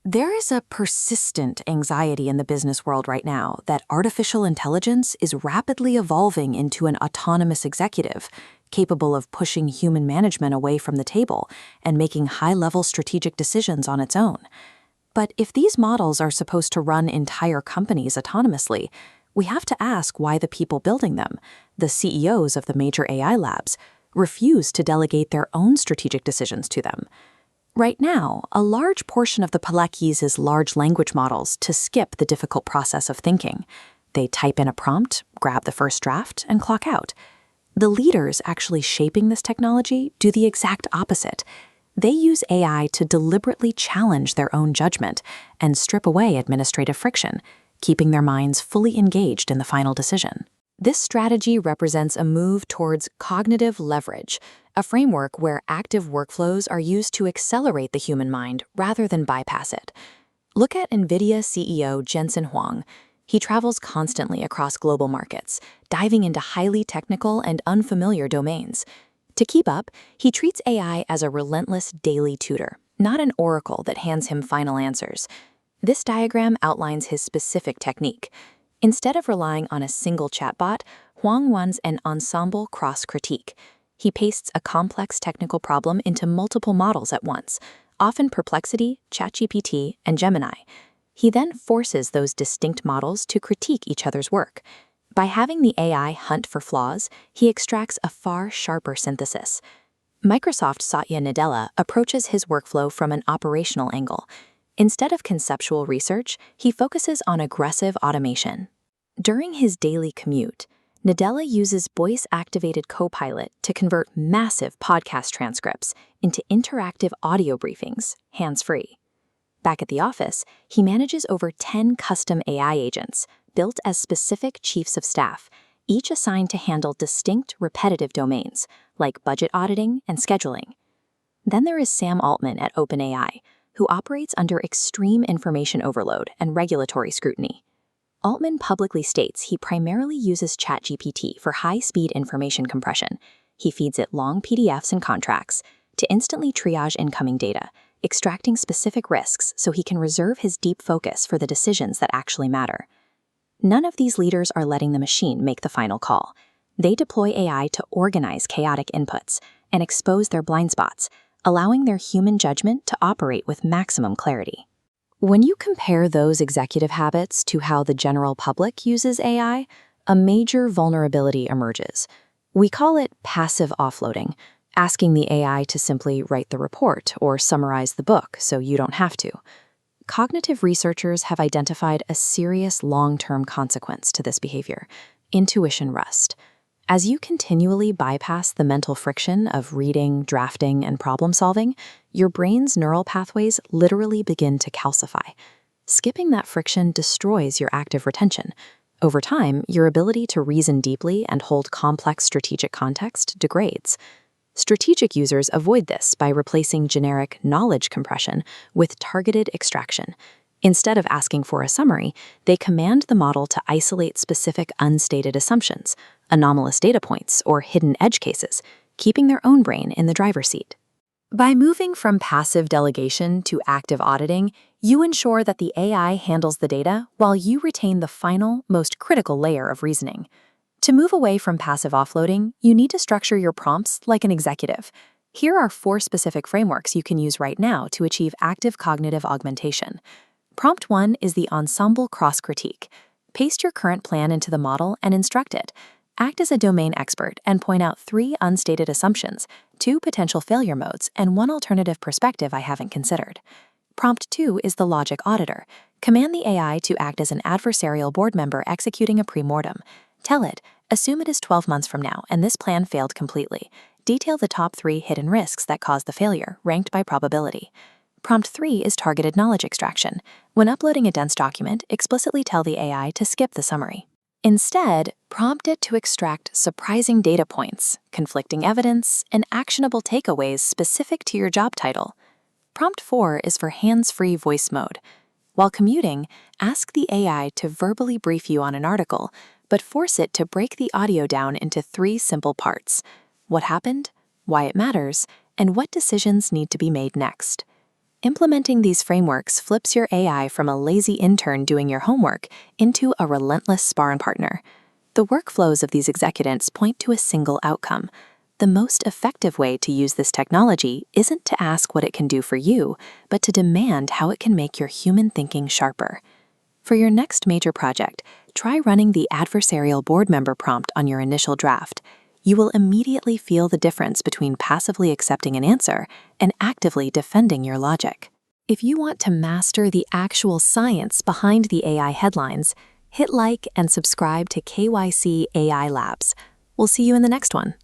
There is a persistent anxiety in the business world right now that artificial intelligence is rapidly evolving into an autonomous executive, capable of pushing human management away from the table and making high-level strategic decisions on its own. But if these models are supposed to run entire companies autonomously, we have to ask why the people building them, the CEOs of the major AI labs, refuse to delegate their own strategic decisions to them. Right now, a large portion of the public uses large language models to skip the difficult process of thinking. They type in a prompt, grab the first draft, and clock out. The leaders actually shaping this technology do the exact opposite. They use AI to deliberately challenge their own judgment and strip away administrative friction, keeping their minds fully engaged in the final decision. This strategy represents a move towards cognitive leverage, a framework where active workflows are used to accelerate the human mind rather than bypass it. Look at NVIDIA CEO Jensen Huang. He travels constantly across global markets, diving into highly technical and unfamiliar domains. To keep up, he treats AI as a relentless daily tutor, not an oracle that hands him final answers. This diagram outlines his specific technique. Instead of relying on a single chatbot, Huang runs an ensemble cross-critique. He pastes a complex technical problem into multiple models at once, often Perplexity, ChatGPT, and Gemini. He then forces those distinct models to critique each other's work. By having the AI hunt for flaws, he extracts a far sharper synthesis. Microsoft's Satya Nadella approaches his workflow from an operational angle. Instead of conceptual research, he focuses on aggressive automation. During his daily commute, Nadella uses voice-activated Copilot to convert massive podcast transcripts into interactive audio briefings, hands-free. Back at the office, he manages over 10 custom AI agents, built as specific chiefs of staff, each assigned to handle distinct, repetitive domains, like budget auditing and scheduling. Then there is Sam Altman at OpenAI, who operates under extreme information overload and regulatory scrutiny. Altman publicly states he primarily uses ChatGPT for high-speed information compression. He feeds it long PDFs and contracts to instantly triage incoming data, extracting specific risks so he can reserve his deep focus for the decisions that actually matter. None of these leaders are letting the machine make the final call. They deploy AI to organize chaotic inputs and expose their blind spots, allowing their human judgment to operate with maximum clarity. When you compare those executive habits to how the general public uses AI, a major vulnerability emerges. We call it passive offloading, asking the AI to simply write the report or summarize the book so you don't have to. Cognitive researchers have identified a serious long-term consequence to this behavior: intuition rust. As you continually bypass the mental friction of reading, drafting, and problem-solving, your brain's neural pathways literally begin to calcify. Skipping that friction destroys your active retention. Over time, your ability to reason deeply and hold complex strategic context degrades. Strategic users avoid this by replacing generic knowledge compression with targeted extraction. Instead of asking for a summary, they command the model to isolate specific unstated assumptions, anomalous data points, or hidden edge cases, keeping their own brain in the driver's seat. By moving from passive delegation to active auditing, you ensure that the AI handles the data while you retain the final, most critical layer of reasoning. To move away from passive offloading, you need to structure your prompts like an executive. Here are 4 specific frameworks you can use right now to achieve active cognitive augmentation. Prompt 1 is the ensemble cross-critique. Paste your current plan into the model and instruct it. Act as a domain expert and point out 3 unstated assumptions, 2 potential failure modes, and 1 alternative perspective I haven't considered. Prompt 2 is the logic auditor. Command the AI to act as an adversarial board member executing a pre-mortem. Tell it, assume it is 12 months from now and this plan failed completely. Detail the top 3 hidden risks that caused the failure, ranked by probability. Prompt 3 is targeted knowledge extraction. When uploading a dense document, explicitly tell the AI to skip the summary. Instead, prompt it to extract surprising data points, conflicting evidence, and actionable takeaways specific to your job title. Prompt 4 is for hands-free voice mode. While commuting, ask the AI to verbally brief you on an article, but force it to break the audio down into 3 simple parts: what happened, why it matters, and what decisions need to be made next. Implementing these frameworks flips your AI from a lazy intern doing your homework into a relentless sparring partner. The workflows of these executives point to a single outcome. The most effective way to use this technology isn't to ask what it can do for you, but to demand how it can make your human thinking sharper. For your next major project, try running the adversarial board member prompt on your initial draft. You will immediately feel the difference between passively accepting an answer and actively defending your logic. If you want to master the actual science behind the AI headlines, hit like and subscribe to KYC AI Labs. We'll see you in the next one.